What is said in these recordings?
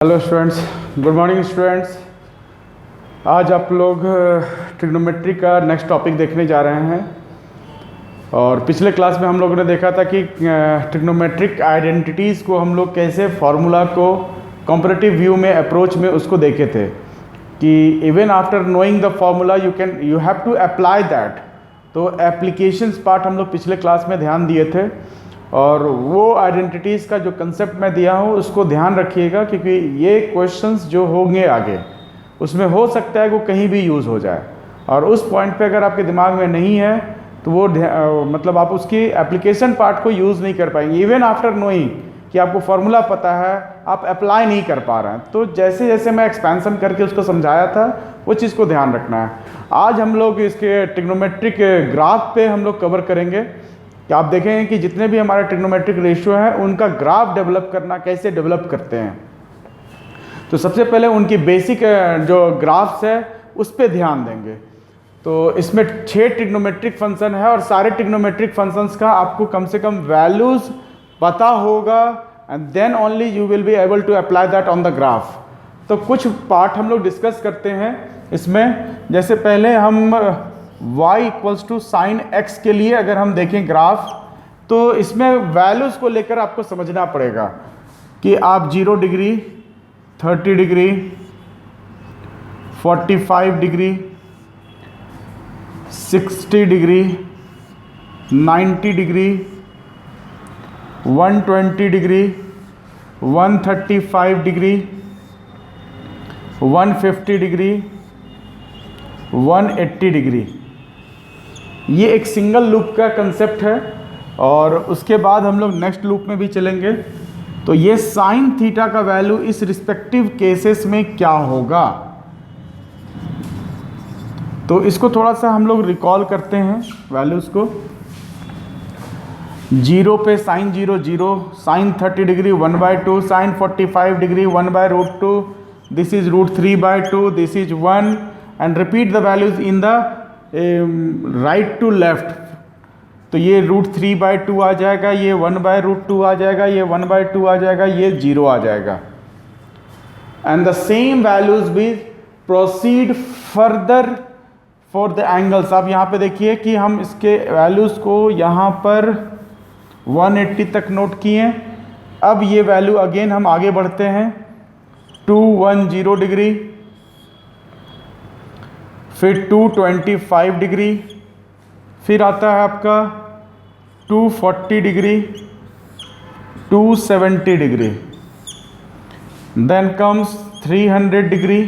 Hello students, good morning students. आज आप लोग ट्रिग्नोमेट्री का नेक्स्ट टॉपिक देखने जा रहे हैं। और पिछले क्लास में हम लोगों ने देखा था कि ट्रिग्नोमेट्रिक आइडेंटिटीज़ को हम लोग कैसे फार्मूला को कंपैरेटिव व्यू में अप्रोच में उसको देखे थे कि even after knowing the formula you have to apply that. तो एप्लीकेशंस पार्ट हम लोग पिछले क्लास में ध्यान दिए थे, और वो आइडेंटिटीज़ का जो कंसेप्ट मैं दिया हूँ उसको ध्यान रखिएगा, क्योंकि ये क्वेश्चंस जो होंगे आगे उसमें हो सकता है वो कहीं भी यूज़ हो जाए। और उस पॉइंट पे अगर आपके दिमाग में नहीं है तो वो मतलब आप उसकी एप्लीकेशन पार्ट को यूज़ नहीं कर पाएंगे। इवन आफ्टर नोइंग कि आपको फार्मूला पता है, आप अप्लाई नहीं कर पा रहे हैं। तो जैसे जैसे मैं एक्सपेंसन करके उसको समझाया था वो चीज़ को ध्यान रखना है। आज हम लोग इसके ट्रिग्नोमेट्रिक ग्राफ पे हम लोग कवर करेंगे कि आप देखेंगे कि जितने भी हमारे ट्रिग्नोमेट्रिक रेशियो हैं उनका ग्राफ डेवलप करना कैसे डेवलप करते हैं। तो सबसे पहले उनकी बेसिक जो ग्राफ्स है उस पर ध्यान देंगे। तो इसमें 6 ट्रिग्नोमेट्रिक फंक्शन है और सारे ट्रिग्नोमेट्रिक फंक्शंस का आपको कम से कम वैल्यूज़ पता होगा, and then only you will be able to apply that on the graph. तो कुछ पार्ट हम लोग डिस्कस करते हैं इसमें। जैसे पहले हम y equals to sine x के लिए अगर हम देखें ग्राफ, तो इसमें वैल्यूज़ को लेकर आपको समझना पड़ेगा कि आप 0 degree, 30 degree, 45 degree, 60 degree, 90 degree, 120 degree, 135 degree, 150 degree, 180 degree, ये एक सिंगल लूप का कंसेप्ट है। और उसके बाद हम लोग नेक्स्ट लूप में भी चलेंगे। तो ये साइन थीटा का वैल्यू इस रिस्पेक्टिव केसेस में क्या होगा, तो इसको थोड़ा सा हम लोग रिकॉल करते हैं वैल्यूज़ को। 0 पे sine 0 0, sine 30 degree 1/2, sine 45 degree 1/√2, this is √3/2, this is 1, and repeat the values in the right to left. तो ये √3/2 आ जाएगा, ये 1/√2 आ जाएगा, ये 1/2 आ जाएगा, ये 0 आ जाएगा। एंड द सेम वैल्यूज भी proceed further for the angles. आप यहाँ पे देखिए कि हम इसके वैल्यूज़ को यहाँ पर 180 तक नोट किए। अब ये वैल्यू अगेन हम आगे बढ़ते हैं, 210 डिग्री, फिर 225 डिग्री, फिर आता है आपका 240 degree, 270 degree, then comes 300 degree,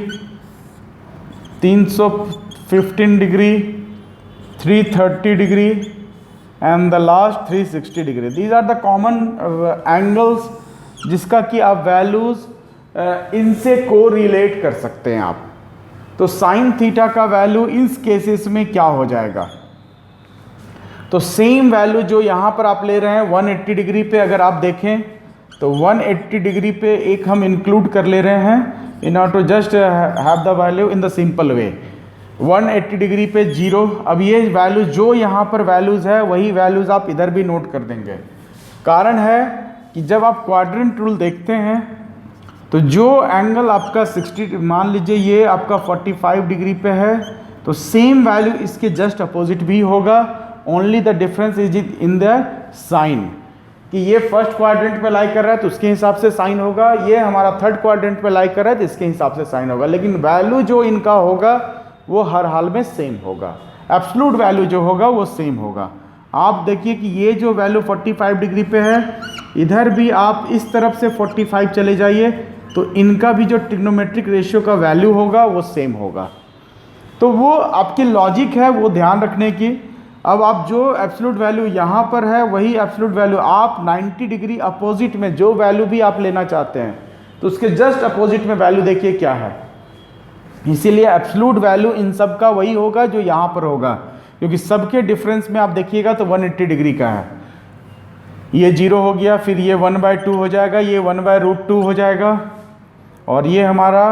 315 degree, 330 degree, and the last 360 degree. These are the common angles जिसका कि आप वैल्यूज़ इनसे को रिलेट कर सकते हैं आप। तो साइन थीटा का वैल्यू इस केसेस में क्या हो जाएगा, तो सेम वैल्यू जो यहाँ पर आप ले रहे हैं 180 डिग्री पे अगर आप देखें तो 180 डिग्री पे एक हम इंक्लूड कर ले रहे हैं in order to just have the value in the simple way. 180 degree पे 0। अब ये वैल्यू जो यहाँ पर वैल्यूज़ है वही वैल्यूज़ आप इधर भी नोट कर देंगे। कारण है कि जब आप क्वाड्रेंट रूल देखते हैं तो जो एंगल आपका 60, मान लीजिए ये आपका 45 डिग्री पे है, तो सेम वैल्यू इसके जस्ट अपोजिट भी होगा। Only the difference is in the sine, कि ये फर्स्ट क्वाड्रेंट पे लाई कर रहा है तो उसके हिसाब से साइन होगा, ये हमारा थर्ड क्वाड्रेंट पे लाई कर रहा है तो इसके हिसाब से साइन होगा। लेकिन वैल्यू जो इनका होगा वो हर हाल में सेम होगा, एब्सोल्यूट वैल्यू जो होगा वो सेम होगा। आप देखिए कि ये जो वैल्यू 45 डिग्री पे है, इधर भी आप इस तरफ से 45 चले जाइए तो इनका भी जो ट्रिग्नोमेट्रिक रेशियो का वैल्यू होगा वो सेम होगा। तो वो आपकी लॉजिक है वो ध्यान रखने की। अब आप जो एब्सोल्यूट वैल्यू यहाँ पर है वही एब्सोल्यूट वैल्यू आप 90 डिग्री अपोजिट में जो वैल्यू भी आप लेना चाहते हैं तो उसके जस्ट अपोजिट में वैल्यू देखिए क्या है। इसीलिए एब्सोल्यूट वैल्यू इन सब का वही होगा जो यहाँ पर होगा, क्योंकि सबके डिफरेंस में आप देखिएगा तो 180 डिग्री का है। ये 0 हो गया, फिर ये 1/2 हो जाएगा, ये 1/√2 हो जाएगा, और ये हमारा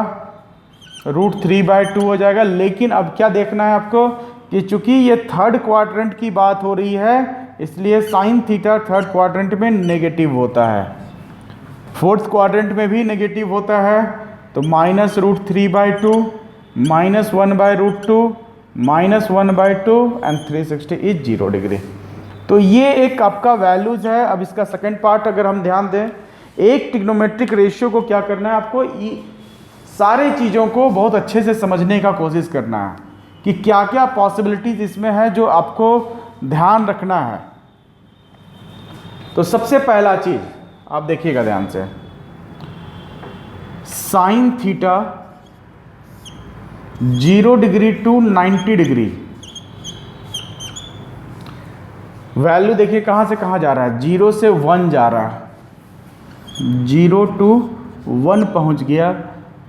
√3/2 हो जाएगा। लेकिन अब क्या देखना है आपको कि चूंकि ये थर्ड क्वाड्रेंट की बात हो रही है इसलिए साइन थीटा थर्ड क्वाड्रेंट में नेगेटिव होता है। फोर्थ क्वाड्रेंट में भी नेगेटिव होता है, तो -√3/2, -1/√2, -1/2 एंड 360 इज 0 डिग्री। तो ये एक आपका वैल्यूज है। अब इसका सेकंड पार्ट अगर हम ध्यान दें, एक ट्रिग्नोमेट्रिक रेशियो को क्या करना है, आपको सारे चीज़ों को बहुत अच्छे से समझने का कोशिश करना है कि क्या क्या पॉसिबिलिटीज इसमें है जो आपको ध्यान रखना है। तो सबसे पहला चीज आप देखिएगा ध्यान से, sine theta 0 degree to 90 degree, value देखिए कहां से कहां जा रहा है, 0 से 1 जा रहा है, 0 to 1 पहुंच गया।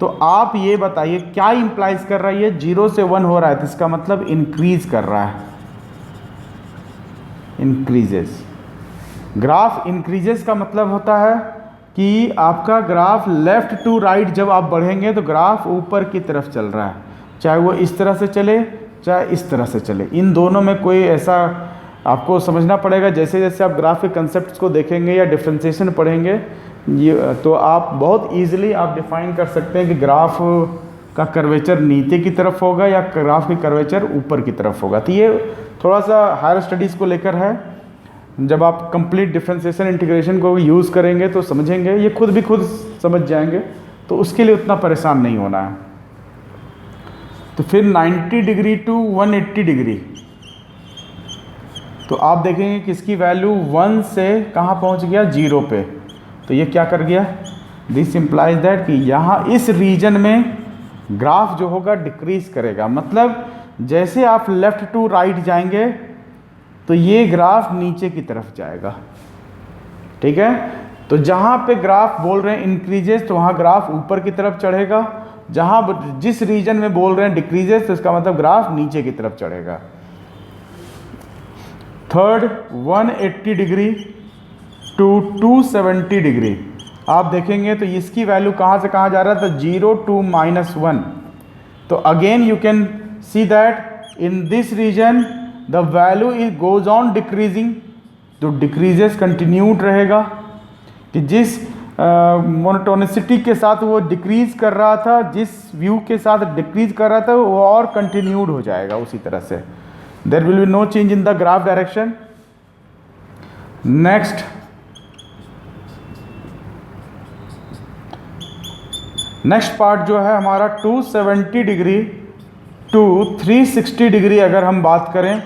तो आप ये बताइए क्या इंप्लाइज कर रहा है, ये 0 से 1 हो रहा है तो इसका मतलब इंक्रीज कर रहा है, इंक्रीजेस। ग्राफ इंक्रीजेस का मतलब होता है कि आपका ग्राफ लेफ्ट टू राइट जब आप बढ़ेंगे तो ग्राफ ऊपर की तरफ चल रहा है, चाहे वो इस तरह से चले चाहे इस तरह से चले, इन दोनों में कोई ऐसा आपको समझना पड़ेगा। जैसे जैसे आप ग्राफ के कंसेप्ट को देखेंगे या डिफ्रेंसिएशन पढ़ेंगे ये, तो आप बहुत ईजिली आप डिफाइन कर सकते हैं कि ग्राफ का कर्वेचर नीचे की तरफ होगा या ग्राफ की कर्वेचर ऊपर की तरफ होगा। तो ये थोड़ा सा हायर स्टडीज़ को लेकर है, जब आप कंप्लीट डिफरेंशिएशन इंटीग्रेशन को यूज़ करेंगे तो समझेंगे, ये खुद भी खुद समझ जाएंगे, तो उसके लिए उतना परेशान नहीं होना है। तो फिर 90 डिग्री टू 180 डिग्री, तो आप देखेंगे कि इसकी वैल्यू 1 से कहाँ पहुँच गया, 0 पे। तो ये क्या कर गया, दिस इम्प्लाइज दैट कि यहाँ इस रीजन में ग्राफ जो होगा डिक्रीज करेगा। मतलब जैसे आप लेफ्ट टू राइट जाएंगे तो ये ग्राफ नीचे की तरफ जाएगा, ठीक है। तो जहाँ पे ग्राफ बोल रहे हैं इंक्रीजेस तो वहाँ ग्राफ ऊपर की तरफ चढ़ेगा, जहाँ जिस रीजन में बोल रहे हैं डिक्रीजेस तो इसका मतलब ग्राफ नीचे की तरफ चढ़ेगा। थर्ड 180 डिग्री टू 270 डिग्री, आप देखेंगे तो इसकी वैल्यू कहाँ से कहाँ जा रहा है, तो 0 to -1। तो again you can see that in this region the value is goes on decreasing, तो डिक्रीजेस कंटिन्यूड रहेगा कि जिस मोनोटोनिसिटी के साथ वो डिक्रीज कर रहा था, जिस व्यू के साथ डिक्रीज कर रहा था वो और कंटिन्यूड हो जाएगा उसी तरह से। There will be no change in the graph direction. Next part जो है हमारा 270 डिग्री टू 360 डिग्री अगर हम बात करें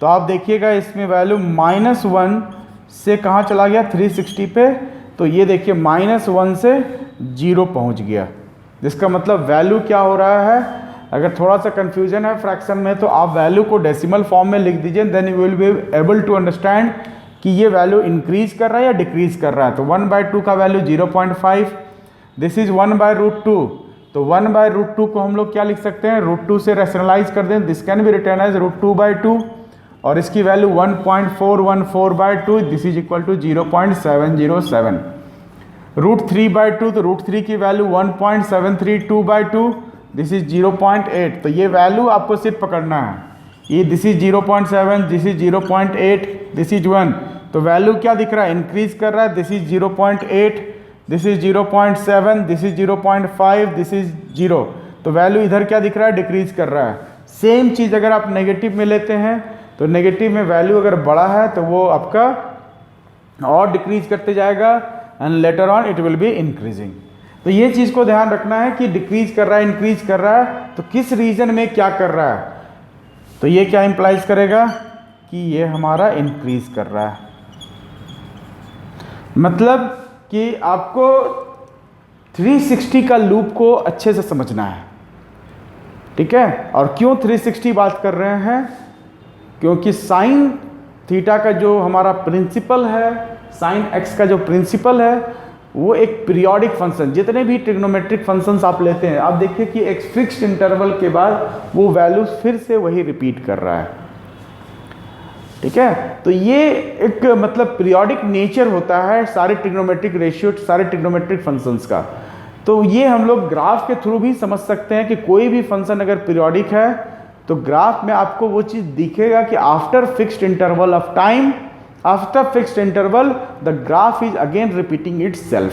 तो आप देखिएगा इसमें वैल्यू -1 से कहाँ चला गया, 360 पे। तो ये देखिए -1 से 0 पहुँच गया, जिसका मतलब वैल्यू क्या हो रहा है। अगर थोड़ा सा कन्फ्यूजन है फ्रैक्शन में तो आप वैल्यू को डेसिमल फॉर्म में लिख दीजिए, then you will be able to understand कि ये वैल्यू इंक्रीज कर रहा है या डिक्रीज कर रहा है। तो 1/2 का वैल्यू 0.5, दिस इज 1/√2। तो 1/√2 को हम लोग क्या लिख सकते हैं, √2 से रैशनलाइज कर दें, this can be written as √2/2 और इसकी value 1.414/2, this is equal to 0.707। √3/2 तो √3 की वैल्यू 1.732/2, दिस इज 0.8। तो ये वैल्यू आपको सिर्फ पकड़ना है, ये this is 0.7, this is 0.8, this is 1। तो वैल्यू क्या दिख रहा है, इंक्रीज कर रहा है, this is 0.8, this is 0.7, this is 0.5, this is 0। तो वैल्यू इधर क्या दिख रहा है, डिक्रीज कर रहा है। सेम चीज़ अगर आप नेगेटिव में लेते हैं तो नेगेटिव में वैल्यू अगर बड़ा है तो वो आपका और डिक्रीज करते जाएगा and later on it will be increasing. तो ये चीज़ को ध्यान रखना है कि डिक्रीज कर रहा है, इंक्रीज कर रहा है, तो किस रीजन में क्या कर रहा है। तो ये क्या इंप्लाइज करेगा कि ये हमारा इंक्रीज कर रहा है, मतलब कि आपको 360 का लूप को अच्छे से समझना है, ठीक है। और क्यों 360 बात कर रहे हैं, क्योंकि साइन थीटा का जो हमारा प्रिंसिपल है, साइन एक्स का जो प्रिंसिपल है वो एक पीरियोडिक फंक्शन, जितने भी ट्रिग्नोमेट्रिक फंक्शंस आप लेते हैं आप देखिए कि एक फिक्स्ड इंटरवल के बाद वो वैल्यू फिर से वही रिपीट कर रहा है, ठीक है। तो ये एक मतलब पीरियोडिक नेचर होता है सारे ट्रिग्नोमेट्रिक रेशियो, सारे ट्रिग्नोमेट्रिक फंक्शंस का। तो ये हम लोग ग्राफ के थ्रू भी समझ सकते हैं कि कोई भी फंक्शन अगर पीरियोडिक है तो ग्राफ में आपको वो चीज़ दिखेगा कि after fixed interval of time, after fixed interval the graph is again repeating it's self.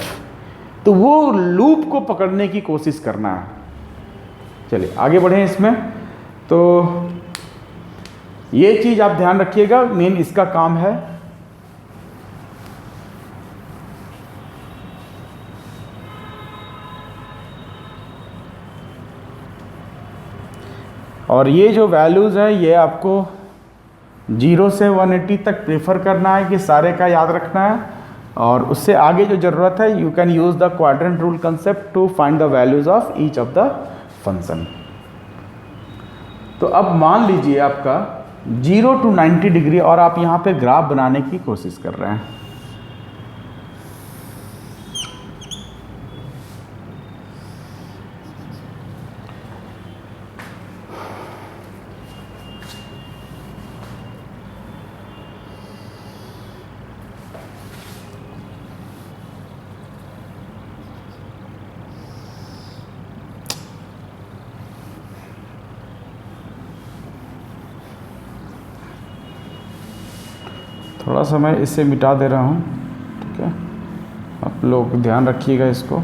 तो वो लूप को पकड़ने की कोशिश करना है। चलिए आगे बढ़ें इसमें। तो ये चीज़ आप ध्यान रखिएगा, मेन इसका काम है। और ये जो वैल्यूज़ हैं ये आपको 0 से 180 तक प्रेफर करना है कि सारे का याद रखना है, और उससे आगे जो ज़रूरत है you can use the quadrant rule concept to find the values of each of the function. तो अब मान लीजिए आपका 0 to 90 डिग्री और आप यहाँ पे ग्राफ बनाने की कोशिश कर रहे हैं। थोड़ा सा मैं इसे मिटा दे रहा हूँ, ठीक है, आप लोग ध्यान रखिएगा इसको।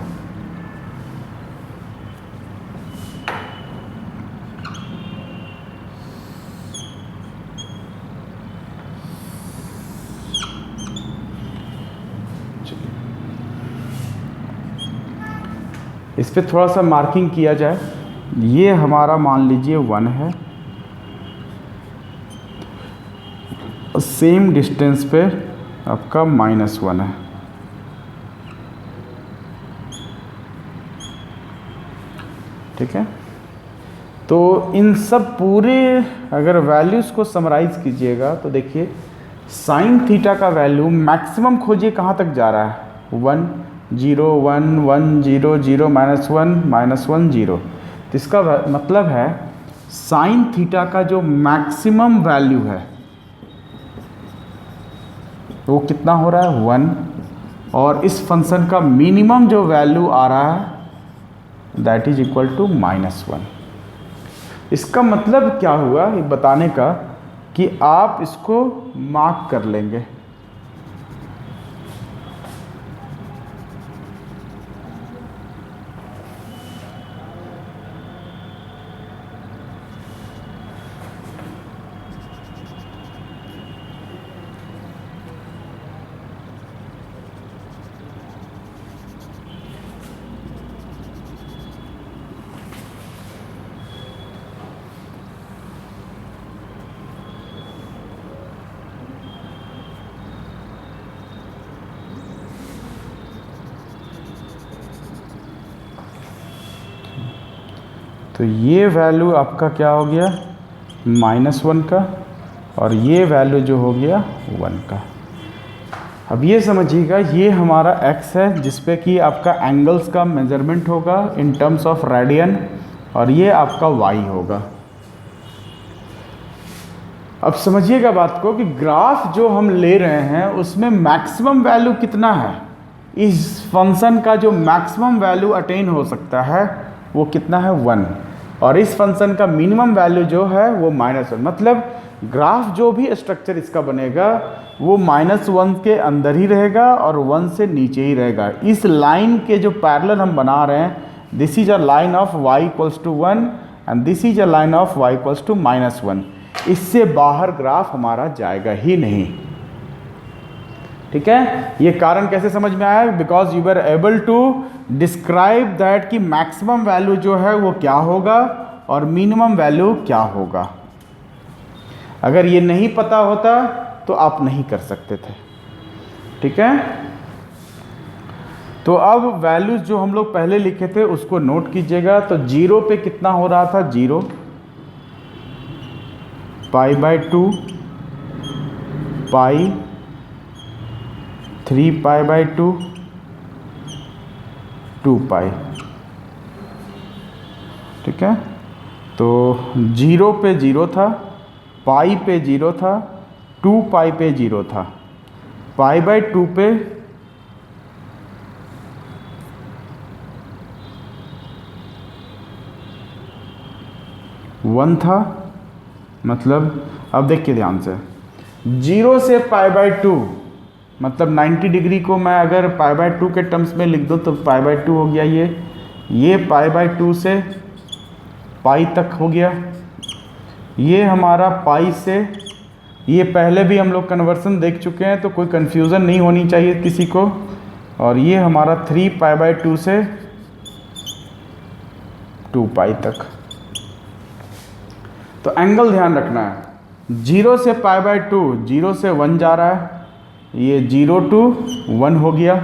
इस पे थोड़ा सा मार्किंग किया जाए। ये हमारा मान लीजिए 1 है, सेम डिस्टेंस पे आपका -1 है। ठीक है, तो इन सब पूरे अगर वैल्यूज़ को समराइज कीजिएगा तो देखिए साइन थीटा का वैल्यू मैक्सिमम खोजिए कहाँ तक जा रहा है, 1 0 1 1 0 0 -1 -1 0। तो इसका मतलब है साइन थीटा का जो मैक्सिमम वैल्यू है वो कितना हो रहा है, 1, और इस फंक्शन का मिनिमम जो वैल्यू आ रहा है दैट इज इक्वल टू -1। इसका मतलब क्या हुआ ये बताने का कि आप इसको मार्क कर लेंगे। तो ये वैल्यू आपका क्या हो गया, -1 का, और ये वैल्यू जो हो गया 1 का। अब ये समझिएगा ये हमारा x है जिस पे कि आपका एंगल्स का मेजरमेंट होगा इन टर्म्स ऑफ रेडियन, और ये आपका y होगा। अब समझिएगा बात को कि ग्राफ जो हम ले रहे हैं उसमें मैक्सिमम वैल्यू कितना है, इस फंक्शन का जो मैक्सिमम वैल्यू अटेन हो सकता है वो कितना है, 1, और इस फंक्शन का मिनिमम वैल्यू जो है वो -1। मतलब ग्राफ जो भी स्ट्रक्चर इसका बनेगा वो -1 के अंदर ही रहेगा और 1 से नीचे ही रहेगा। इस लाइन के जो पैरेलल हम बना रहे हैं, this is a line of y = 1 and this is a line of y = -1। इससे बाहर ग्राफ हमारा जाएगा ही नहीं। ठीक है, ये कारण कैसे समझ में आया, because you are able to describe that कि मैक्सिमम वैल्यू जो है वो क्या होगा और मिनिमम वैल्यू क्या होगा। अगर ये नहीं पता होता तो आप नहीं कर सकते थे। ठीक है, तो अब वैल्यूज जो हम लोग पहले लिखे थे उसको नोट कीजिएगा। तो 0 पे कितना हो रहा था, 0, π/2, पाई, 3π/2, 2π। ठीक है, तो 0 पे 0 था, पाई पे 0 था, 2π पे 0 था, π/2 पे 1 था। मतलब अब देखिए ध्यान से, 0 से π/2 मतलब 90 डिग्री को मैं अगर पाई बाय 2 के टर्म्स में लिख दूँ तो पाई बाय 2 हो गया ये पाई बाय 2 से पाई तक हो गया, ये हमारा पाई से, ये पहले भी हम लोग कन्वर्सन देख चुके हैं तो कोई कन्फ्यूज़न नहीं होनी चाहिए किसी को, और ये हमारा 3 पाई बाय 2 से 2 पाई तक। तो एंगल ध्यान रखना है, 0 से पाई बाय 2, 0 से 1 जा रहा है, ये 0 to 1 हो गया,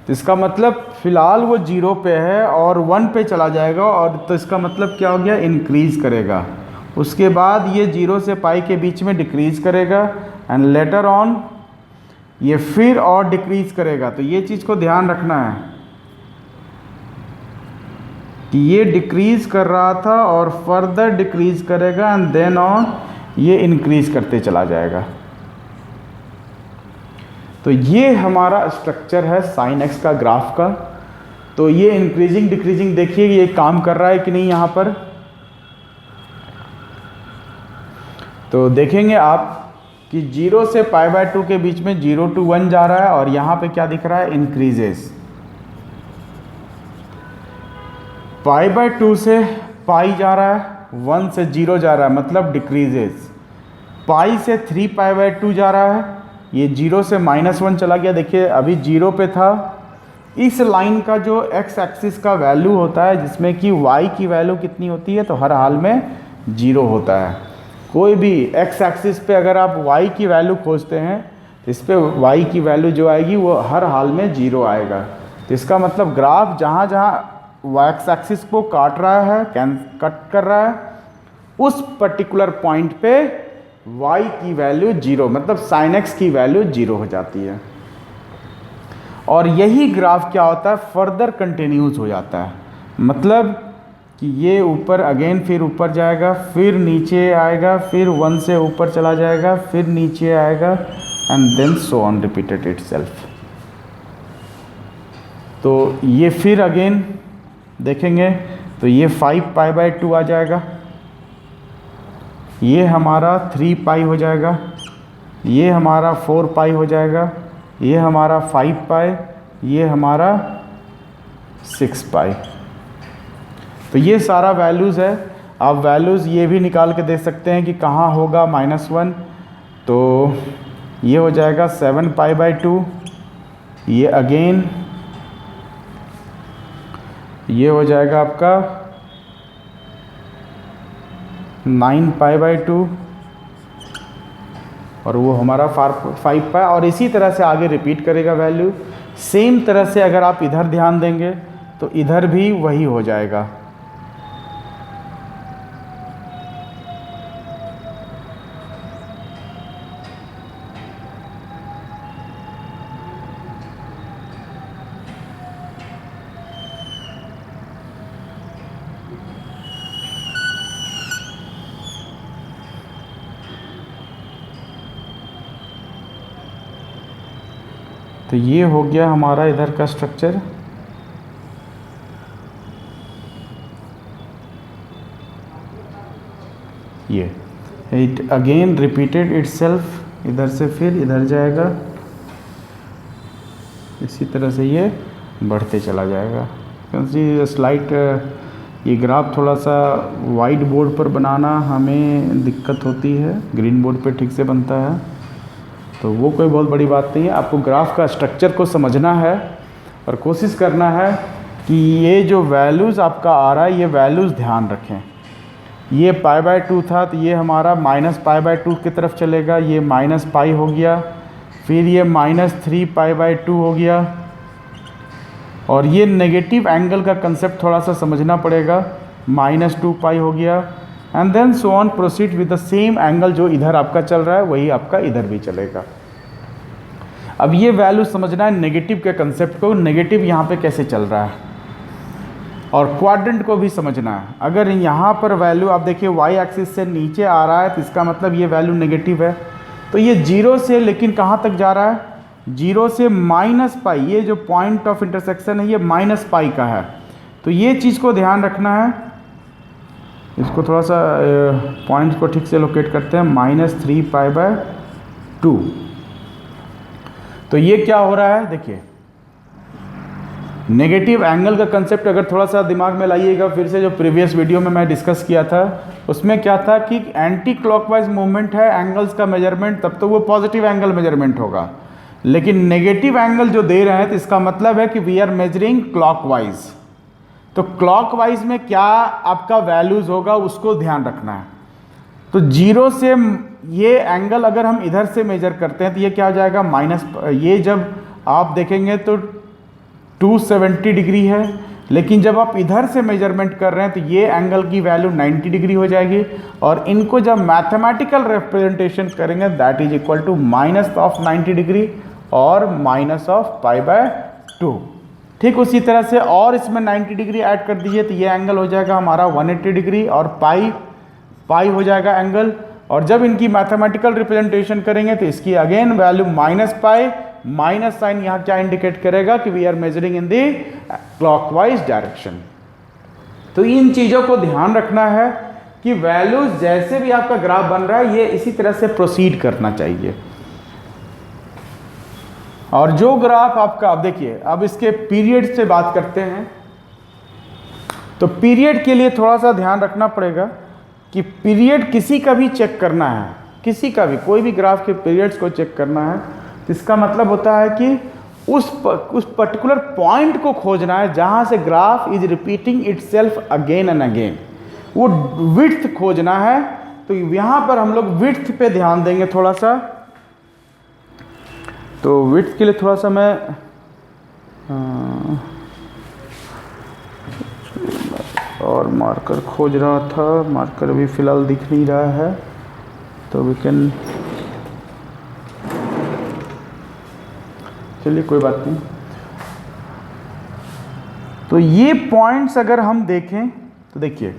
तो इसका मतलब फ़िलहाल वो 0 पे है और 1 पे चला जाएगा, और तो इसका मतलब क्या हो गया, इंक्रीज़ करेगा। उसके बाद ये 0 से पाई के बीच में डिक्रीज़ करेगा, एंड लेटर ऑन ये फिर और डिक्रीज़ करेगा। तो ये चीज़ को ध्यान रखना है कि ये डिक्रीज़ कर रहा था और फर्दर डिक्रीज़ करेगा, एंड देन ऑन ये इंक्रीज़ करते चला जाएगा। तो ये हमारा स्ट्रक्चर है साइन एक्स का ग्राफ का। तो ये इंक्रीजिंग डिक्रीजिंग देखिए ये काम कर रहा है कि नहीं यहाँ पर। तो देखेंगे आप कि 0 से पाई बाय 2 के बीच में 0 to 1 जा रहा है, और यहाँ पे क्या दिख रहा है, इंक्रीजेस। पाई बाय 2 से पाई जा रहा है, 1 से 0 जा रहा है, मतलब डिक्रीजेस। पाई से 3 पाई बाय 2 जा रहा है, ये 0 से -1 चला गया। देखिए अभी 0 पे था। इस लाइन का जो x एक्सिस का वैल्यू होता है, जिसमें कि y की वैल्यू कितनी होती है, तो हर हाल में 0 होता है। कोई भी x एक्सिस पे अगर आप y की वैल्यू खोजते हैं तो इस पे y की वैल्यू जो आएगी वो हर हाल में 0 आएगा। तो इसका मतलब ग्राफ जहाँ जहाँ x एक्सिस को काट रहा है, कट कर रहा है, उस पर्टिकुलर पॉइंट पे y की वैल्यू 0, मतलब sin x की वैल्यू 0 हो जाती है। और यही ग्राफ क्या होता है, फर्दर कंटिन्यूस हो जाता है, मतलब कि ये ऊपर अगेन फिर ऊपर जाएगा, फिर नीचे आएगा, फिर 1 से ऊपर चला जाएगा, फिर नीचे आएगा, and then so on repeated itself. तो ये फिर अगेन देखेंगे तो ये 5 पाई बाय 2 आ जाएगा, ये हमारा 3 पाई हो जाएगा, ये हमारा 4 पाई हो जाएगा, ये हमारा 5 पाई, ये हमारा 6 पाई। तो ये सारा वैल्यूज़ है। आप वैल्यूज़ ये भी निकाल के दे सकते हैं कि कहाँ होगा -1। तो ये हो जाएगा 7 पाई बाय 2, ये अगेन ये हो जाएगा आपका 9 पाई बाय 2, और वो हमारा 5 पाई, और इसी तरह से आगे रिपीट करेगा वैल्यू। सेम तरह से अगर आप इधर ध्यान देंगे तो इधर भी वही हो जाएगा। तो ये हो गया हमारा इधर का स्ट्रक्चर। ये इट अगेन रिपीटेड इटसेल्फ, इधर से फिर इधर जाएगा, इसी तरह से ये बढ़ते चला जाएगा। क्योंकि स्लाइड ये ग्राफ थोड़ा सा वाइट बोर्ड पर बनाना हमें दिक्कत होती है, ग्रीन बोर्ड पे ठीक से बनता है, तो वो कोई बहुत बड़ी बात नहीं है। आपको ग्राफ का स्ट्रक्चर को समझना है और कोशिश करना है कि ये जो वैल्यूज़ आपका आ रहा है, ये वैल्यूज़ ध्यान रखें। ये पाई बाय 2 था, तो ये हमारा -पाई बाय 2 की तरफ चलेगा, ये -पाई हो गया, फिर ये -3 पाई बाय 2 हो गया, और ये नेगेटिव एंगल का कंसेप्ट थोड़ा सा समझना पड़ेगा, -2 पाई हो गया, and then so on proceed with the same angle जो इधर आपका चल रहा है वही आपका इधर भी चलेगा। अब ये वैल्यू समझना है नेगेटिव के कंसेप्ट को, नेगेटिव यहाँ पे कैसे चल रहा है, और क्वाड्रेंट को भी समझना है। अगर यहाँ पर वैल्यू आप देखिए y एक्सिस से नीचे आ रहा है तो इसका मतलब ये वैल्यू नेगेटिव है। तो ये 0 से लेकिन कहाँ तक जा रहा है, 0 से -पाई, ये जो पॉइंट ऑफ इंटरसेक्शन है ये -पाई का है। तो ये चीज़ को ध्यान रखना है, इसको थोड़ा सा पॉइंट को ठीक से लोकेट करते हैं, -3 पाई बाय 2। तो ये क्या हो रहा है, देखिए नेगेटिव एंगल का कंसेप्ट अगर थोड़ा सा दिमाग में लाइएगा, फिर से जो प्रीवियस वीडियो में मैं डिस्कस किया था उसमें क्या था कि एंटी क्लॉकवाइज मूवमेंट है एंगल्स का मेजरमेंट, तब तो वो पॉजिटिव एंगल मेजरमेंट होगा। लेकिन नेगेटिव एंगल जो दे रहे हैं तो इसका मतलब है कि वी आर मेजरिंग क्लॉकवाइज। तो क्लॉकवाइज में क्या आपका वैल्यूज होगा उसको ध्यान रखना है। तो 0 से ये एंगल अगर हम इधर से मेजर करते हैं तो ये क्या हो जाएगा माइनस, ये जब आप देखेंगे तो 270 डिग्री है, लेकिन जब आप इधर से मेजरमेंट कर रहे हैं तो ये एंगल की वैल्यू 90 डिग्री हो जाएगी। और इनको जब मैथमेटिकल रिप्रेजेंटेशन करेंगे that is equal to minus of 90 degree और माइनस ऑफ π/2। ठीक उसी तरह से और इसमें 90 डिग्री ऐड कर दीजिए तो ये एंगल हो जाएगा हमारा 180 डिग्री और पाई हो जाएगा एंगल। और जब इनकी मैथमेटिकल रिप्रेजेंटेशन करेंगे तो इसकी अगेन वैल्यू -π, माइनस साइन यहाँ क्या इंडिकेट करेगा कि we are measuring in the clockwise direction. तो इन चीज़ों को ध्यान रखना है कि वैल्यूज जैसे भी आपका ग्राफ बन रहा है ये इसी तरह से प्रोसीड करना चाहिए। और जो ग्राफ आपका, अब देखिए अब इसके पीरियड से बात करते हैं। तो पीरियड के लिए थोड़ा सा ध्यान रखना पड़ेगा कि पीरियड किसी का भी चेक करना है, किसी का भी कोई भी ग्राफ के पीरियड्स को चेक करना है तो इसका मतलब होता है कि उस पर्टिकुलर पॉइंट को खोजना है जहाँ से graph is repeating itself again and again, वो विड्थ खोजना है। तो यहाँ पर हम लोग विड्थ पे ध्यान देंगे थोड़ा सा। तो विड्थ के लिए थोड़ा सा मैं और मार्कर खोज रहा था, मार्कर अभी फ़िलहाल दिख नहीं रहा है तो वी कैन, चलिए कोई बात नहीं। तो ये पॉइंट्स अगर हम देखें तो देखिए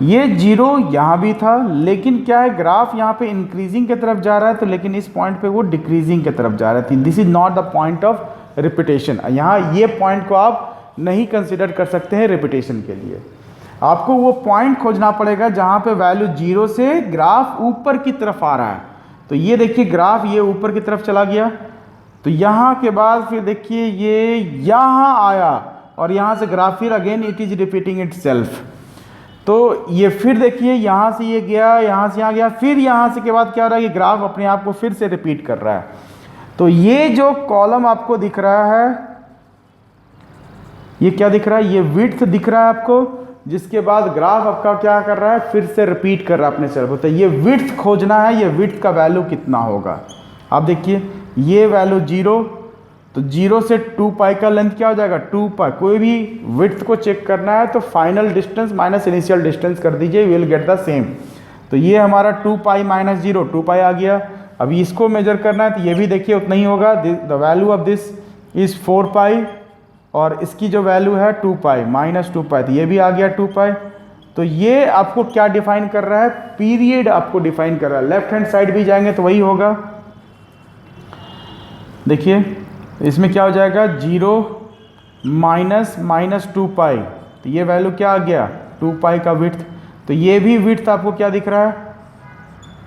ये 0 यहाँ भी था, लेकिन क्या है ग्राफ यहाँ पे इंक्रीजिंग की तरफ जा रहा है, तो लेकिन इस पॉइंट पे वो डिक्रीजिंग की तरफ जा रहा थी। This is not the point of repetition. यहाँ ये पॉइंट को आप नहीं कंसिडर कर सकते हैं रिपीटेशन के लिए। आपको वो पॉइंट खोजना पड़ेगा जहाँ पे वैल्यू 0 से ग्राफ ऊपर की तरफ आ रहा है। तो ये देखिए ग्राफ ये ऊपर की तरफ चला गया, तो यहाँ के बाद फिर देखिए ये यहाँ आया और यहाँ से ग्राफ फिर again it is repeating itself. तो ये फिर देखिए यहाँ से ये गया, यहाँ से यहाँ गया, फिर यहाँ से के बाद क्या हो रहा है कि ग्राफ अपने आप को फिर से रिपीट कर रहा है। तो ये जो कॉलम आपको दिख रहा है ये क्या दिख रहा है, ये विड्थ दिख रहा है आपको, जिसके बाद ग्राफ आपका क्या कर रहा है फिर से रिपीट कर रहा है अपने सेल्फ। तो ये विड्थ खोजना है, ये विड्थ का वैल्यू कितना होगा। आप देखिए ये वैल्यू 0, तो 0 से 2π का लेंथ क्या हो जाएगा 2π। कोई भी विड्थ को चेक करना है तो final distance minus initial distance कर दीजिए, विल गेट द सेम। तो ये हमारा 2π - 0 2π आ गया। अभी इसको मेजर करना है तो ये भी देखिए उतना ही होगा। The value of this is 4π और इसकी जो वैल्यू है 2π - 2π, तो ये भी आ गया 2π। तो ये आपको क्या डिफाइन कर रहा है, पीरियड आपको डिफाइन कर रहा है। लेफ्ट हैंड साइड भी जाएंगे तो वही होगा। देखिए इसमें क्या हो जाएगा 0 - 2π, तो ये वैल्यू क्या आ गया 2π का विड्थ। तो ये भी विड्थ आपको क्या दिख रहा है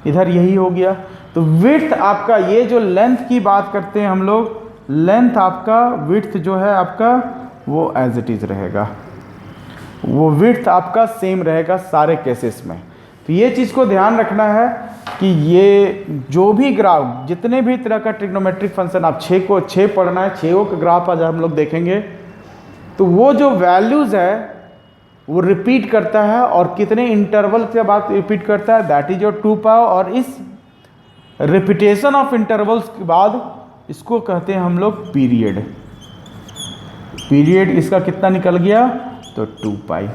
इधर यही हो गया। तो विड्थ आपका, ये जो लेंथ की बात करते हैं हम लोग, लेंथ आपका विड्थ जो है आपका वो एज इट इज रहेगा, वो विड्थ आपका सेम रहेगा सारे केसेस में। तो ये चीज़ को ध्यान रखना है कि ये जो भी ग्राफ, जितने भी तरह का ट्रिग्नोमेट्रिक फंक्शन, आप 6 पढ़ना है, 6 का ग्राफ आज हम लोग देखेंगे, तो वो जो वैल्यूज़ है वो रिपीट करता है और कितने इंटरवल के बाद रिपीट करता है, दैट इज योर 2π। और इस रिपीटेशन ऑफ इंटरवल्स के बाद इसको कहते हैं हम लोग पीरियड। पीरियड इसका कितना निकल गया तो 2π।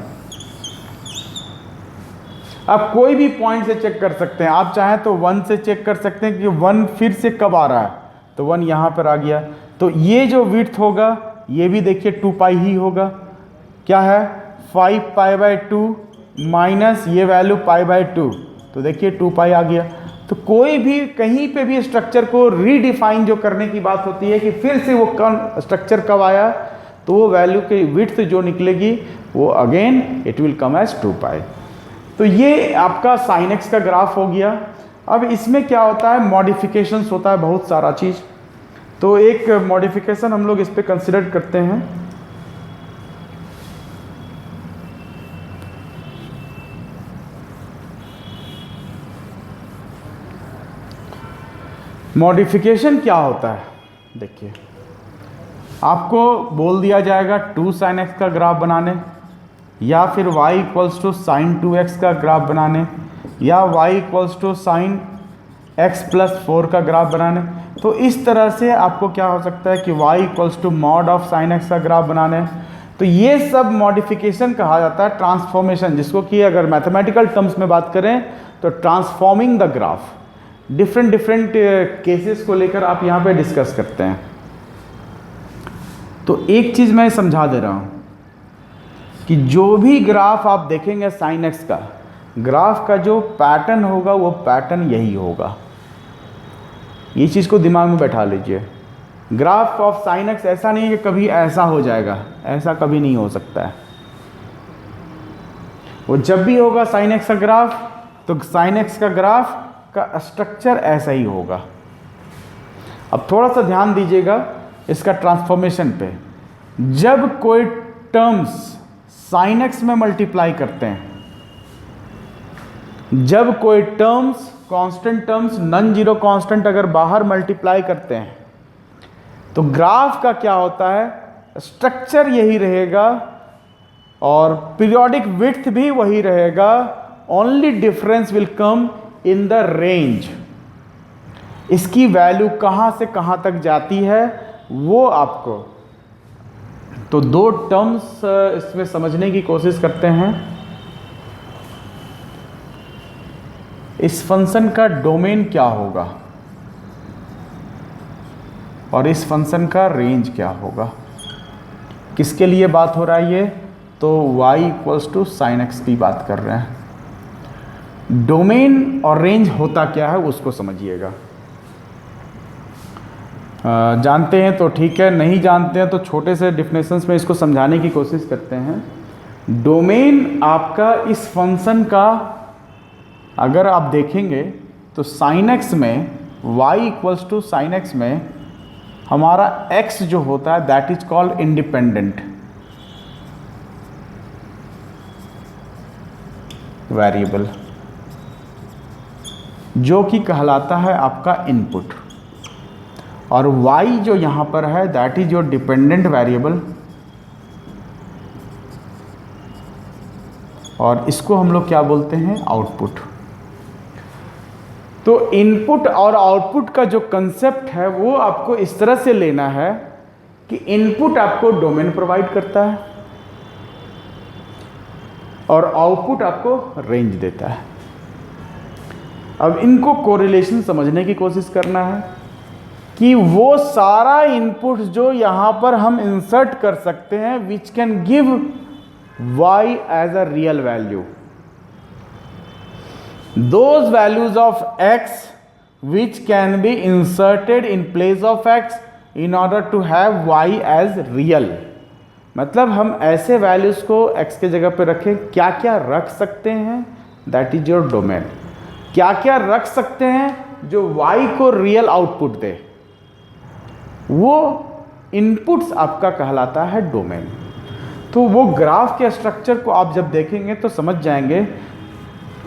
आप कोई भी पॉइंट से चेक कर सकते हैं, आप चाहें तो 1 से चेक कर सकते हैं कि 1 फिर से कब आ रहा है, तो 1 यहाँ पर आ गया। तो ये जो विड्थ होगा ये भी देखिए 2π ही होगा। क्या है 5π/2 माइनस ये वैल्यू π/2, तो देखिए 2π आ गया। तो कोई भी कहीं पे भी स्ट्रक्चर को रीडिफाइन जो करने की बात होती है कि फिर से वो स्ट्रक्चर कब आया, तो वो वैल्यू की विड्थ जो निकलेगी वो again it will come as 2π। तो ये आपका sin x का ग्राफ हो गया। अब इसमें क्या होता है, मॉडिफिकेशंस होता है बहुत सारा चीज़। तो एक मॉडिफिकेशन हम लोग इस पे कंसिडर करते हैं। मॉडिफिकेशन क्या होता है, देखिए आपको बोल दिया जाएगा 2 sin x का ग्राफ बनाने, या फिर y equals to sign 2x का ग्राफ बनाने, या y equals to sine x plus 4 का ग्राफ बनाने। तो इस तरह से आपको क्या हो सकता है कि y equals to mod of sine x का ग्राफ बनाने। तो ये सब मॉडिफिकेशन कहा जाता है ट्रांसफॉर्मेशन, जिसको कि अगर मैथमेटिकल टर्म्स में बात करें तो transforming the graph. Different cases को लेकर आप यहाँ पे डिस्कस करते हैं। तो एक चीज़ मैं समझा दे रहा हूँ कि जो भी ग्राफ आप देखेंगे साइन x का, ग्राफ का जो पैटर्न होगा वो पैटर्न यही होगा। ये चीज़ को दिमाग में बैठा लीजिए। ग्राफ ऑफ साइन x ऐसा नहीं है कि कभी ऐसा हो जाएगा, ऐसा कभी नहीं हो सकता है। वो जब भी होगा साइन x का ग्राफ, तो साइन x का ग्राफ का स्ट्रक्चर ऐसा ही होगा। अब थोड़ा सा ध्यान दीजिएगा इसका ट्रांसफॉर्मेशन पे। जब कोई टर्म्स साइन x में मल्टीप्लाई करते हैं, जब कोई terms constant terms non zero constant अगर बाहर मल्टीप्लाई करते हैं, तो ग्राफ का क्या होता है, स्ट्रक्चर यही रहेगा और पीरियोडिक विड्थ भी वही रहेगा। Only difference will come in the range. इसकी वैल्यू कहां से कहां तक जाती है वो आपको, तो दो टर्म्स इसमें समझने की कोशिश करते हैं। इस फंक्शन का डोमेन क्या होगा और इस फंक्शन का रेंज क्या होगा। किसके लिए बात हो रहा है ये, तो y equals to sine x की बात कर रहे हैं। डोमेन और रेंज होता क्या है उसको समझिएगा। जानते हैं तो ठीक है, नहीं जानते हैं तो छोटे से डिफिनेशंस में इसको समझाने की कोशिश करते हैं। डोमेन आपका इस फंक्शन का अगर आप देखेंगे तो साइन x में y equals to sine x में हमारा x जो होता है that is called independent variable, जो कि कहलाता है आपका इनपुट, और y जो यहाँ पर है that is your dependent variable, और इसको हम लोग क्या बोलते हैं, आउटपुट। तो इनपुट और आउटपुट का जो कंसेप्ट है वो आपको इस तरह से लेना है कि इनपुट आपको डोमेन प्रोवाइड करता है और आउटपुट आपको रेंज देता है। अब इनको कोरिलेशन समझने की कोशिश करना है कि वो सारा इनपुट जो यहाँ पर हम इंसर्ट कर सकते हैं which can give y as a real value, those values of x which can be inserted in place of x in order to have y as real। मतलब हम ऐसे वैल्यूज को x के जगह पे रखें, क्या क्या रख सकते हैं, दैट इज योर डोमेन। क्या क्या रख सकते हैं जो y को रियल आउटपुट दे, वो इनपुट्स आपका कहलाता है डोमेन। तो वो ग्राफ के स्ट्रक्चर को आप जब देखेंगे तो समझ जाएंगे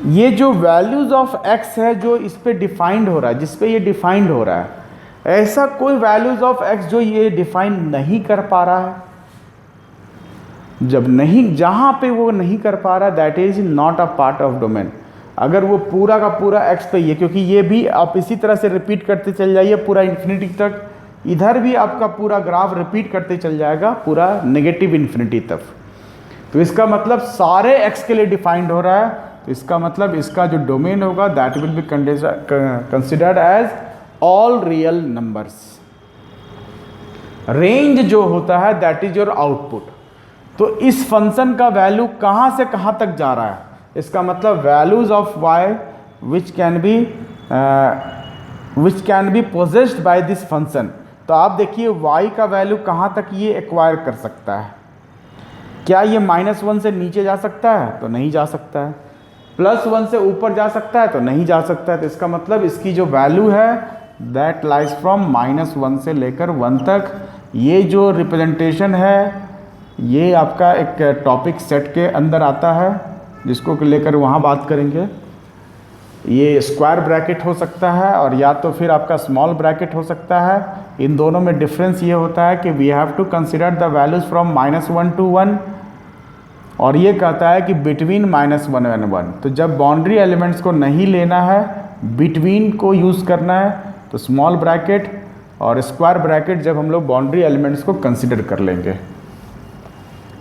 ये जो वैल्यूज ऑफ x है जो इस पे डिफाइंड हो रहा है, जिस पे ये डिफाइंड हो रहा है, ऐसा कोई वैल्यूज ऑफ x जो ये डिफाइन नहीं कर पा रहा है। जब नहीं, जहाँ पे वो नहीं कर पा रहा that is not a part of domain. अगर वो पूरा का पूरा x पे ही है, क्योंकि ये भी आप इसी तरह से रिपीट करते चल जाइए पूरा इन्फिनिटी तक, इधर भी आपका पूरा ग्राफ रिपीट करते चल जाएगा पूरा नेगेटिव इन्फिनिटी तक। तो इसका मतलब सारे x के लिए डिफाइंड हो रहा है, तो इसका मतलब इसका जो डोमेन होगा that will be considered as all real numbers. Range जो होता है दैट इज योर आउटपुट। तो इस फंक्शन का वैल्यू कहाँ से कहाँ तक जा रहा है, इसका मतलब values of y which can be possessed by this function. तो आप देखिए y का वैल्यू कहाँ तक ये एक्वायर कर सकता है। क्या ये -1 से नीचे जा सकता है, तो नहीं जा सकता है। +1 से ऊपर जा सकता है, तो नहीं जा सकता है। तो इसका मतलब इसकी जो वैल्यू है दैट लाइज फ्रॉम -1 से लेकर 1 तक। ये जो रिप्रेजेंटेशन है ये आपका एक टॉपिक सेट के अंदर आता है जिसको लेकर वहाँ बात करेंगे। ये स्क्वायर ब्रैकेट हो सकता है और या तो फिर आपका स्मॉल ब्रैकेट हो सकता है। इन दोनों में डिफरेंस ये होता है कि we have to consider the values from -1 to 1, और ये कहता है कि बिटवीन -1 and 1। तो जब बाउंड्री एलिमेंट्स को नहीं लेना है, बिटवीन को यूज़ करना है, तो स्मॉल ब्रैकेट, और स्क्वायर ब्रैकेट जब हम लोग बाउंड्री एलिमेंट्स को कंसिडर कर लेंगे।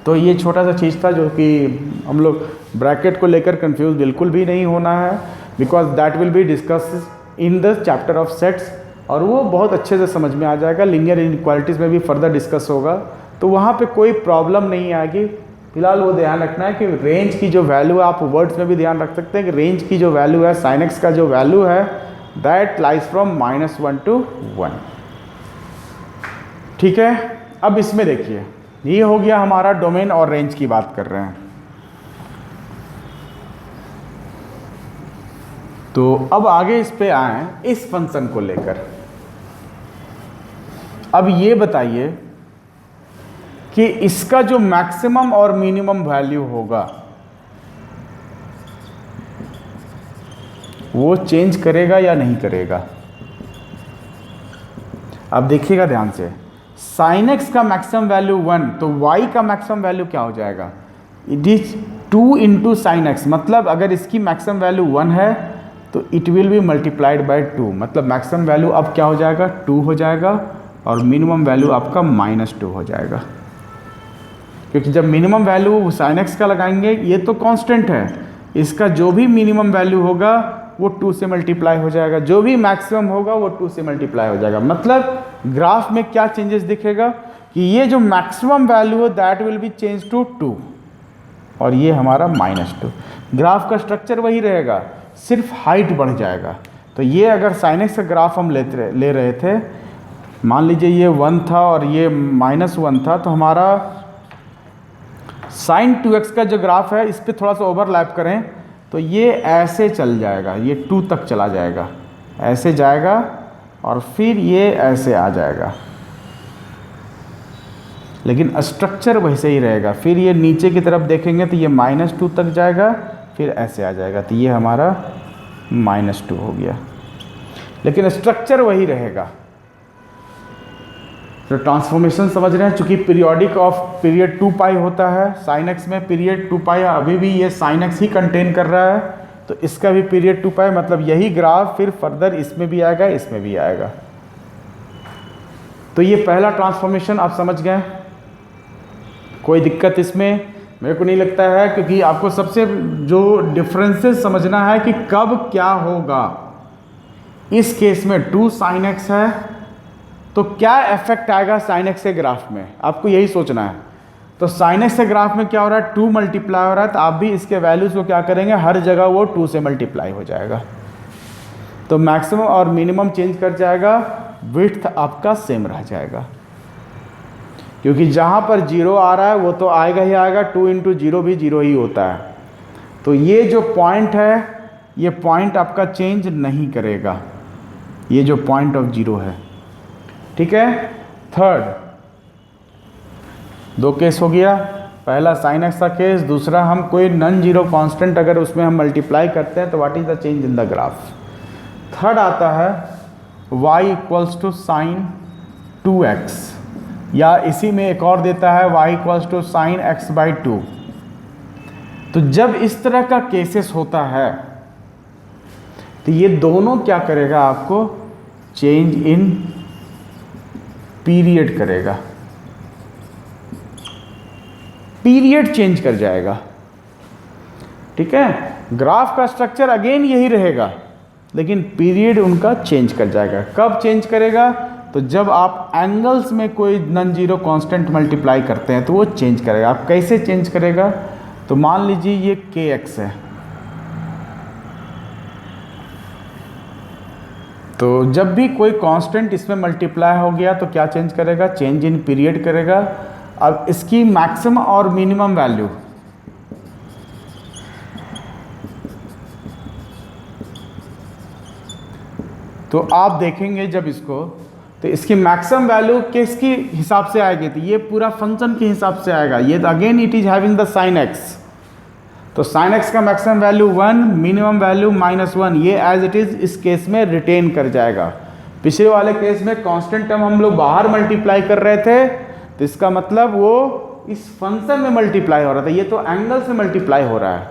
तो ये छोटा सा चीज़ था जो कि हम लोग ब्रैकेट को लेकर कंफ्यूज बिल्कुल भी नहीं होना है, because that will be discuss in the chapter of sets, और वो बहुत अच्छे से समझ में आ जाएगा। लीनियर इनइक्वालिटीज़ में भी फर्दर डिस्कस होगा, तो वहाँ पे कोई प्रॉब्लम नहीं आएगी। फिलहाल वो ध्यान रखना है कि रेंज की जो वैल्यू है, आप वर्ड्स में भी ध्यान रख सकते हैं कि रेंज की जो वैल्यू है, sin x का जो वैल्यू है, दैट लाइज फ्रॉम -1 to 1। ठीक है, अब इसमें देखिए, ये हो गया हमारा डोमेन और रेंज की बात कर रहे हैं। तो अब आगे इस पे आए इस फंक्शन को लेकर। अब ये बताइए कि इसका जो मैक्सिमम और मिनिमम वैल्यू होगा वो चेंज करेगा या नहीं करेगा। अब देखिएगा ध्यान से, sin x का मैक्सिमम वैल्यू 1, तो y का मैक्सिमम वैल्यू क्या हो जाएगा, it is 2 into sin x। मतलब अगर इसकी मैक्सिमम वैल्यू 1 है तो it will be multiplied by 2, मतलब मैक्सिमम वैल्यू अब क्या हो जाएगा, 2 हो जाएगा, और मिनिमम वैल्यू आपका -2 हो जाएगा। क्योंकि जब मिनिमम वैल्यू sin x का लगाएंगे, ये तो कांस्टेंट है, इसका जो भी मिनिमम वैल्यू होगा वो 2 से मल्टीप्लाई हो जाएगा, जो भी मैक्सिमम होगा वो 2 से मल्टीप्लाई हो जाएगा। मतलब ग्राफ में क्या चेंजेस दिखेगा कि ये जो मैक्सिमम वैल्यू है that will be change to 2, और ये हमारा -2। ग्राफ का स्ट्रक्चर वही रहेगा, सिर्फ हाइट बढ़ जाएगा। तो ये अगर sin x का ग्राफ हम ले रहे थे, मान लीजिए ये 1 था और ये -1 था, तो हमारा sin 2x का जो ग्राफ है इस पर थोड़ा सा ओवरलैप करें तो ये ऐसे चल जाएगा, ये 2 तक चला जाएगा, ऐसे जाएगा और फिर ये ऐसे आ जाएगा, लेकिन स्ट्रक्चर वैसे ही रहेगा। फिर ये नीचे की तरफ देखेंगे तो ये -2 तक जाएगा, फिर ऐसे आ जाएगा, तो ये हमारा -2 हो गया, लेकिन स्ट्रक्चर वही रहेगा। तो ट्रांसफॉर्मेशन समझ रहे हैं, चूंकि पीरियोडिक ऑफ पीरियड 2π होता है, sin x में पीरियड 2π है, अभी भी ये sin x ही कंटेन कर रहा है, तो इसका भी पीरियड 2π, मतलब यही ग्राफ फिर फर्दर इसमें भी आएगा, इसमें भी आएगा। तो ये पहला ट्रांसफॉर्मेशन आप समझ गए, कोई दिक्कत इसमें मेरे को नहीं लगता है, क्योंकि आपको सबसे जो डिफरेंसेस समझना है कि कब क्या होगा। इस केस में 2 sin x है तो क्या इफेक्ट आएगा sin x के ग्राफ में, आपको यही सोचना है। तो sin x के ग्राफ में क्या हो रहा है, 2 मल्टीप्लाई हो रहा है, तो आप भी इसके वैल्यूज़ को क्या करेंगे, हर जगह वो 2 से मल्टीप्लाई हो जाएगा, तो मैक्सिमम और मिनिमम चेंज कर जाएगा, विड्थ आपका सेम रह जाएगा। क्योंकि जहाँ पर 0 आ रहा है वो तो आएगा ही आएगा, 2 into 0 भी 0 ही होता है। तो ये जो पॉइंट है, ये पॉइंट आपका चेंज नहीं करेगा, ये जो पॉइंट ऑफ 0 है। ठीक है, थर्ड 2 केस हो गया, पहला sin x का केस, दूसरा हम कोई नॉन जीरो कांस्टेंट अगर उसमें हम मल्टीप्लाई करते हैं तो what is the change in the graph. Third आता है y equals to sin 2x, या इसी में एक और देता है y equals to sin x/2। तो जब इस तरह का केसेस होता है तो ये दोनों क्या करेगा, आपको चेंज इन पीरियड करेगा, पीरियड चेंज कर जाएगा। ठीक है, ग्राफ का स्ट्रक्चर अगेन यही रहेगा, लेकिन पीरियड उनका चेंज कर जाएगा। कब चेंज करेगा, तो जब आप एंगल्स में कोई नॉन जीरो कांस्टेंट मल्टीप्लाई करते हैं तो वो चेंज करेगा। आप कैसे चेंज करेगा, तो मान लीजिए ये kx है, तो जब भी कोई कांस्टेंट इसमें मल्टीप्लाई हो गया तो क्या चेंज करेगा, चेंज इन पीरियड करेगा। अब इसकी मैक्सिमम और मिनिमम वैल्यू तो आप देखेंगे जब इसको, तो इसकी मैक्सिमम वैल्यू किसकी हिसाब से आएगी, तो ये पूरा फंक्शन के हिसाब से आएगा। ये again it is having the sine x, तो साइन एक्स का मैक्सिमम वैल्यू 1, मिनिमम वैल्यू -1, ये एज इट इज इस केस में रिटेन कर जाएगा। पिछले वाले केस में कांस्टेंट टर्म हम लोग बाहर मल्टीप्लाई कर रहे थे, तो इसका मतलब वो इस फंक्शन में मल्टीप्लाई हो रहा था, ये तो एंगल से मल्टीप्लाई हो रहा है।